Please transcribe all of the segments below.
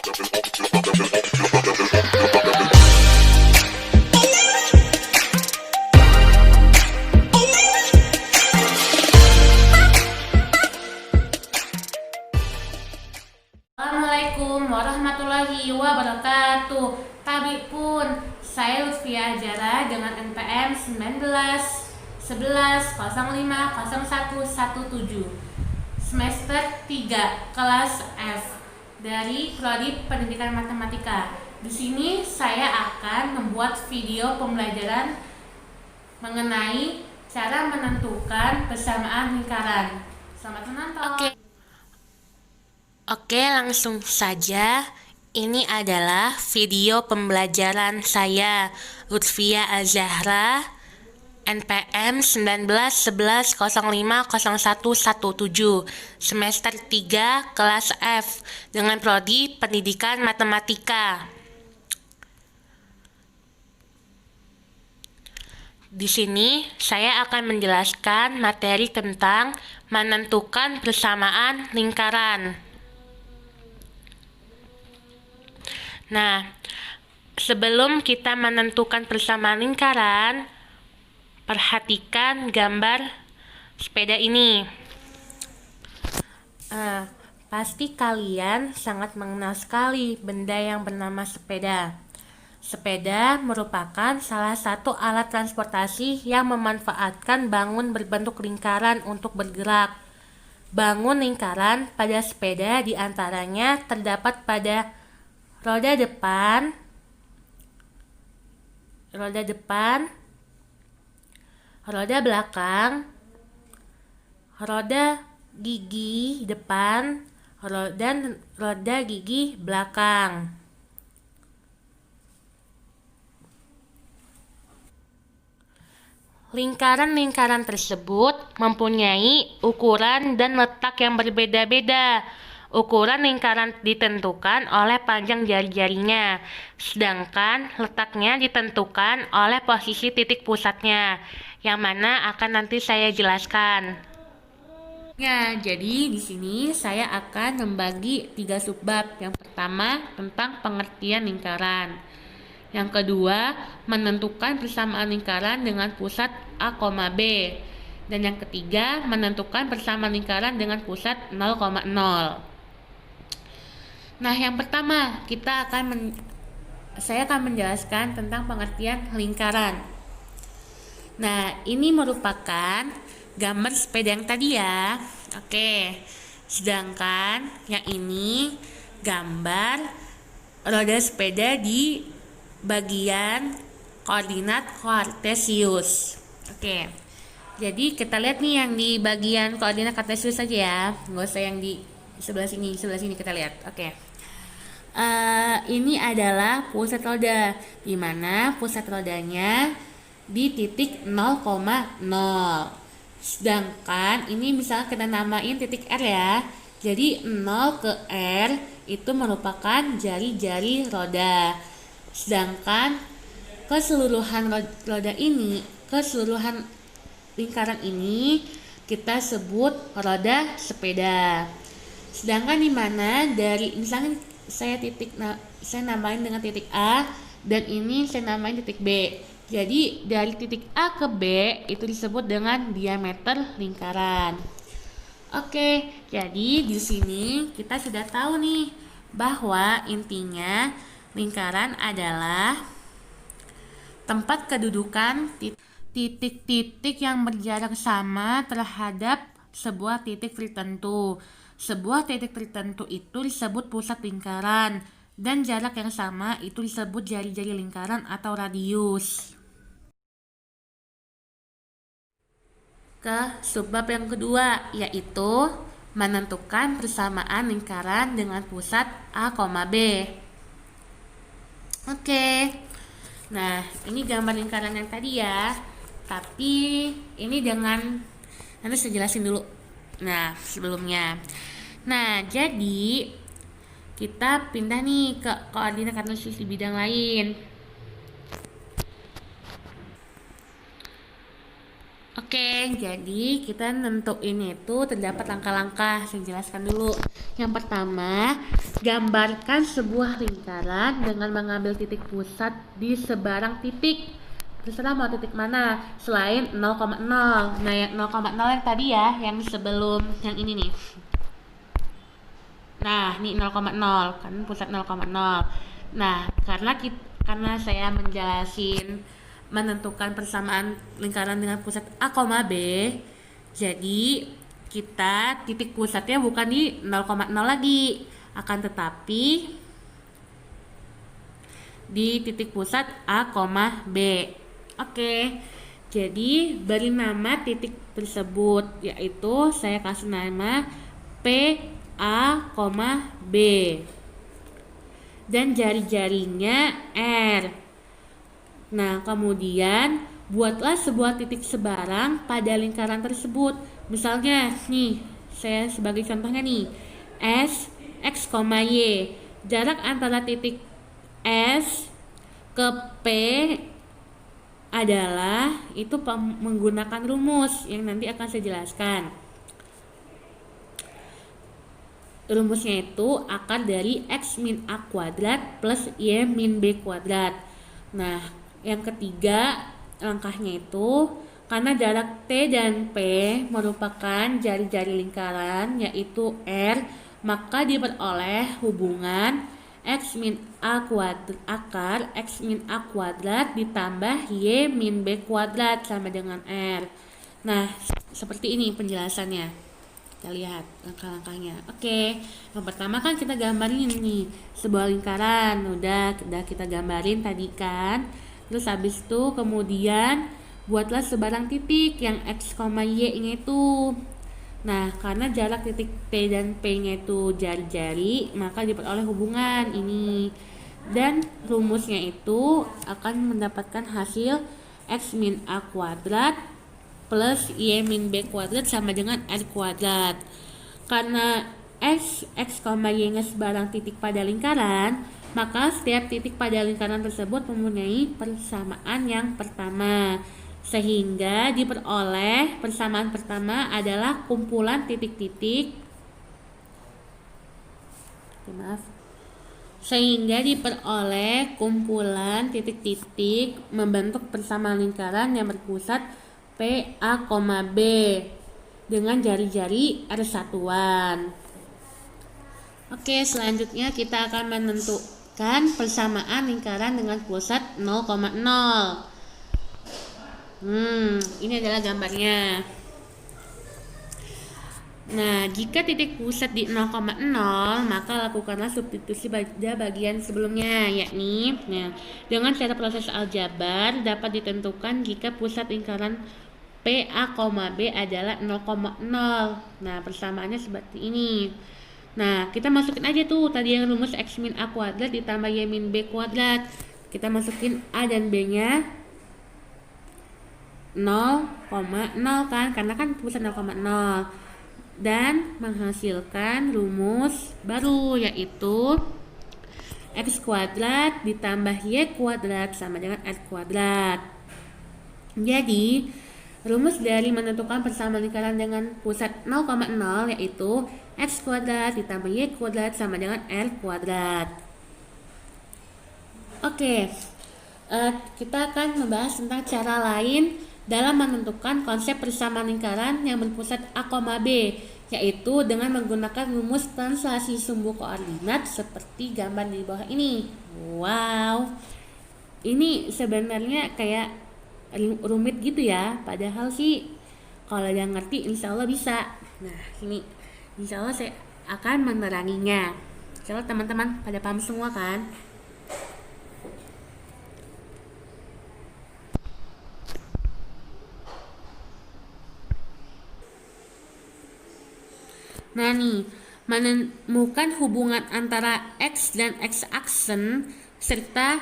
Assalamualaikum warahmatullahi wabarakatuh. Tabik pun, saya Lutfia Ajara dengan NPM 19 11 05 0117 semester 3 kelas F dari Prodi Pendidikan Matematika. Di sini saya akan membuat video pembelajaran mengenai cara menentukan persamaan lingkaran. Selamat menonton. Oke, langsung saja. Ini adalah video pembelajaran saya, Lutfia Azahra, NPM 19 11 05 0117, semester 3, kelas F, dengan Prodi Pendidikan Matematika. Di sini saya akan menjelaskan materi tentang menentukan persamaan lingkaran. Nah, sebelum kita menentukan persamaan lingkaran, perhatikan gambar sepeda ini. Pasti kalian sangat mengenal sekali benda yang bernama sepeda. Sepeda merupakan salah satu alat transportasi yang memanfaatkan bangun berbentuk lingkaran untuk bergerak. Bangun lingkaran pada sepeda diantaranya terdapat pada roda depan, roda belakang, roda gigi depan, dan roda gigi belakang. Lingkaran-lingkaran tersebut mempunyai ukuran dan letak yang berbeda-beda. Ukuran lingkaran ditentukan oleh panjang jari-jarinya, sedangkan letaknya ditentukan oleh posisi titik pusatnya, yang mana akan nanti saya jelaskan. Ya, jadi di sini saya akan membagi 3 subbab. Yang pertama tentang pengertian lingkaran. Yang kedua, menentukan persamaan lingkaran dengan pusat A, B. Dan yang ketiga, menentukan persamaan lingkaran dengan pusat 0,0. Nah, yang pertama, saya akan menjelaskan tentang pengertian lingkaran. Nah, ini merupakan gambar sepeda yang tadi ya. Oke. Sedangkan yang ini gambar roda sepeda di bagian koordinat kartesius. Oke. Jadi kita lihat nih yang di bagian koordinat kartesius saja ya. Nggak usah yang di sebelah sini kita lihat. Oke. Ini adalah pusat roda, di mana pusat rodanya di titik 0,0. Sedangkan ini misalnya kita namain titik R ya. Jadi 0 ke R itu merupakan jari-jari roda. Sedangkan keseluruhan lingkaran ini kita sebut roda sepeda. Sedangkan di mana dari misalnya saya namain dengan titik A dan ini saya namain titik B. Jadi dari titik A ke B itu disebut dengan diameter lingkaran. Oke, jadi di sini kita sudah tahu nih bahwa intinya lingkaran adalah tempat kedudukan titik-titik yang berjarak sama terhadap sebuah titik tertentu. Sebuah titik tertentu itu disebut pusat lingkaran, dan jarak yang sama itu disebut jari-jari lingkaran atau radius. Ke subbab yang kedua, yaitu menentukan persamaan lingkaran dengan pusat A, B. Oke. Nah, ini gambar lingkaran yang tadi ya. Tapi ini nanti saya jelasin dulu. Nah, sebelumnya. Nah, jadi kita pindah nih ke koordinat kartesius di bidang lain. Oke, jadi kita nentuin itu terdapat langkah-langkah. Saya jelaskan dulu. Yang pertama, gambarkan sebuah lingkaran dengan mengambil titik pusat di sebarang titik. Terserah mau titik mana selain 0,0. Nah, yang 0,0 yang tadi ya, yang sebelum yang ini nih. Nah, ini 0,0 kan pusat 0,0. Nah, karena saya menjelasin menentukan persamaan lingkaran dengan pusat A, B, jadi kita titik pusatnya bukan di 0,0 lagi, akan tetapi di titik pusat A, B. Oke, jadi beri nama titik tersebut, yaitu saya kasih nama P, A, B, dan jari-jarinya R. Nah, kemudian buatlah sebuah titik sebarang pada lingkaran tersebut. Misalnya, nih, saya sebagai contohnya nih, S, X, Y. Jarak antara titik S ke P adalah itu menggunakan rumus yang nanti akan saya jelaskan. Rumusnya itu akar dari X min A kuadrat plus Y min B kuadrat. Nah, yang ketiga langkahnya itu karena jarak T dan P merupakan jari-jari lingkaran yaitu R, maka diperoleh hubungan X min A kuadrat akar X min A kuadrat ditambah Y min B kuadrat sama dengan R. Nah, seperti ini penjelasannya. Kita lihat langkah-langkahnya. Oke, yang pertama kan kita gambarin nih sebuah lingkaran. Udah kita gambarin tadi kan. Terus habis itu kemudian buatlah sebarang titik yang X, Y nya itu. Nah, karena jarak titik T dan P nya itu jari-jari, maka diperoleh hubungan ini. Dan rumusnya itu akan mendapatkan hasil X min A kuadrat plus Y min B kuadrat sama dengan R kuadrat. Karena X, Y nya sebarang titik pada lingkaran, maka setiap titik pada lingkaran tersebut mempunyai persamaan yang pertama. Sehingga diperoleh persamaan pertama adalah kumpulan titik-titik. Sehingga diperoleh kumpulan titik-titik membentuk persamaan lingkaran yang berpusat P, A, B dengan jari-jari R satuan. Oke, selanjutnya kita akan menentukan persamaan lingkaran dengan pusat 0,0. Ini adalah gambarnya. Nah, jika titik pusat di 0,0, maka lakukanlah substitusi pada bagian sebelumnya, yakni dengan cara proses aljabar dapat ditentukan jika pusat lingkaran P, A, B adalah 0,0. Nah, persamaannya seperti ini. Nah, kita masukin aja tuh tadi yang rumus X min A kuadrat ditambah Y min B kuadrat. Kita masukin A dan B nya 0,0 kan, karena kan pusat 0,0, dan menghasilkan rumus baru yaitu X kuadrat ditambah Y kuadrat sama dengan R kuadrat. Jadi rumus dari menentukan persamaan lingkaran dengan pusat 0,0 yaitu X kuadrat ditambah Y kuadrat sama dengan R kuadrat. Oke, kita akan membahas tentang cara lain dalam menentukan konsep persamaan lingkaran yang berpusat A, B, yaitu dengan menggunakan rumus translasi sumbu koordinat seperti gambar di bawah ini. Wow, ini sebenarnya kayak rumit gitu ya, padahal sih kalau yang ngerti insya Allah bisa. Nah, ini insya Allah saya akan meneranginya. Insya Allah teman-teman pada paham semua kan? Nah nih, menemukan hubungan antara X dan X aksen serta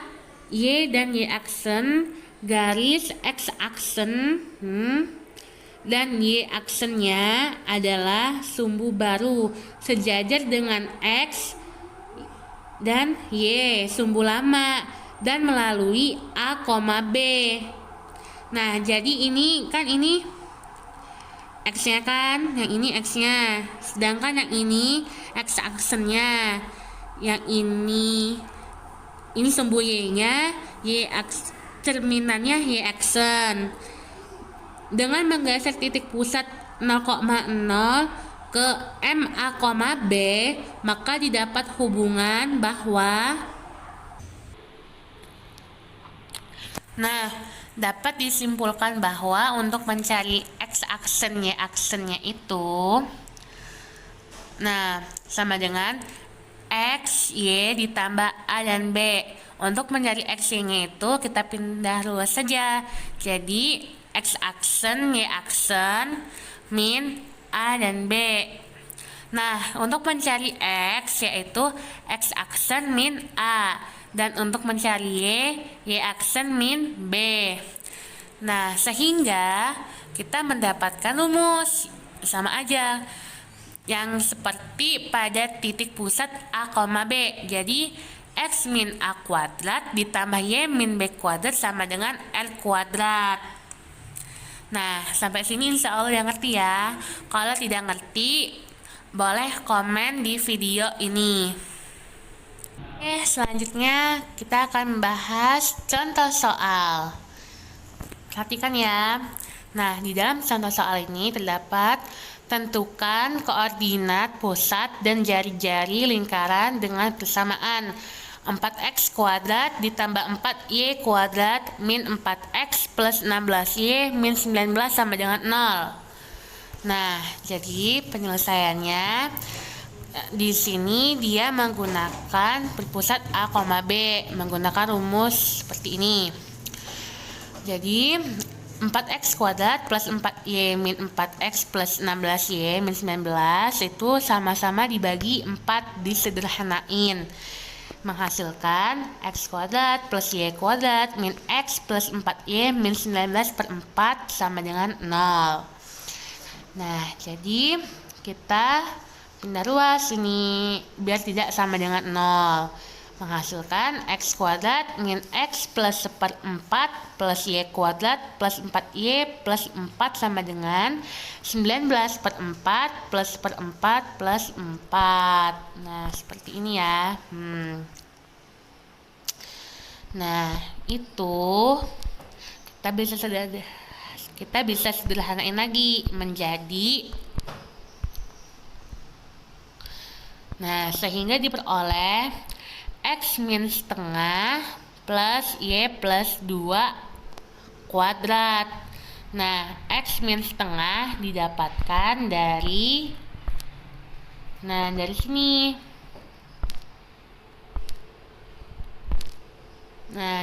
Y dan Y aksen, garis X aksen dan Y aksennya adalah sumbu baru sejajar dengan X dan Y sumbu lama dan melalui A, B. Nah, jadi ini kan ini X-nya kan, yang ini X-nya. Sedangkan yang ini X aksennya. Yang ini sumbu Y-nya, cerminannya Y aksen. Dengan menggeser titik pusat 0,0 ke MA, B, maka didapat hubungan bahwa dapat disimpulkan bahwa untuk mencari X aksen Y aksennya itu sama dengan X, Y ditambah A dan B. Untuk mencari X, Y-nya itu kita pindah luas saja. Jadi X aksen, Y aksen, min A dan B. Untuk mencari X yaitu X aksen min A. Dan untuk mencari Y aksen min B. Sehingga kita mendapatkan rumus sama aja yang seperti pada titik pusat A, B. Jadi X min A kuadrat ditambah Y min B kuadrat sama dengan L kuadrat. Sampai sini insya Allah udah ngerti ya. Kalau tidak ngerti, boleh komen di video ini. Selanjutnya kita akan membahas contoh soal. Perhatikan ya. Di dalam contoh soal ini terdapat tentukan koordinat pusat dan jari-jari lingkaran dengan persamaan 4x kuadrat ditambah 4y kuadrat min 4x plus 16y min 19 sama dengan 0. Jadi penyelesaiannya di sini dia menggunakan berpusat A, B menggunakan rumus seperti ini. Jadi 4x kuadrat plus 4y min 4x plus 16y min 19 itu sama-sama dibagi 4 disederhanain, menghasilkan x kuadrat plus y kuadrat min x plus 4y min 19 per 4 sama dengan 0. Jadi kita pindah ruas ini biar tidak sama dengan 0. Menghasilkan x kuadrat min x plus seperempat plus y kuadrat plus 4y plus 4 sama dengan 19 per 4 plus seperempat plus 4. Seperti ini ya. Itu kita bisa sederhanain lagi menjadi sehingga diperoleh X min setengah plus Y plus 2 kuadrat. X min setengah didapatkan dari sini.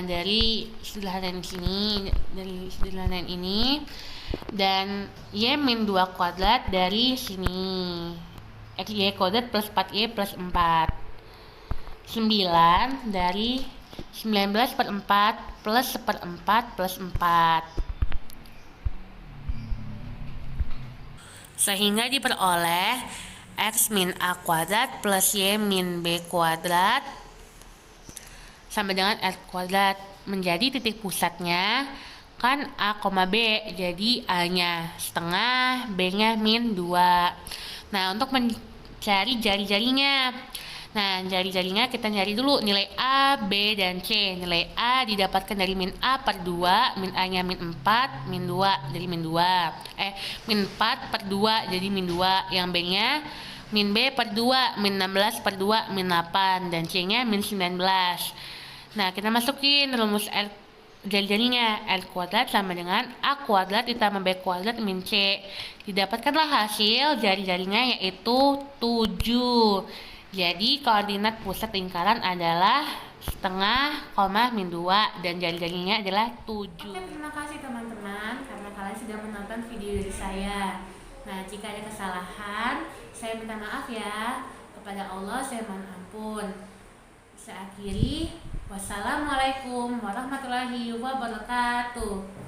Dari sederhanain sini, dari sederhanain ini, dan Y min 2 kuadrat dari sini. X Y kuadrat plus 4Y plus 4. 9 dari 19 per 4 plus seperempat plus 4. Sehingga diperoleh X min A kuadrat plus Y min B kuadrat sama dengan R kuadrat. Menjadi titik pusatnya kan A, B. Jadi A-nya setengah, B-nya min 2. Untuk mencari jari-jarinya. Jari-jarinya kita nyari dulu nilai A, B, dan C. Nilai A didapatkan dari min A per 2, min A-nya min 4, min 2 dari min 2. Min 4 per 2 jadi min 2. Yang B-nya min B per 2, min 16 per 2, min 8. Dan C-nya min 19. Kita masukin rumus jari-jarinya. L kuadrat sama dengan A kuadrat ditambah B kuadrat min C. Didapatkanlah hasil jari-jarinya yaitu 7. Jadi koordinat pusat lingkaran adalah setengah, min 2 dan jari-jarinya adalah 7. Terima kasih teman-teman karena kalian sudah menonton video dari saya. Jika ada kesalahan, saya minta maaf ya. Kepada Allah saya mohon ampun. Saya akhiri. Wassalamualaikum warahmatullahi wabarakatuh.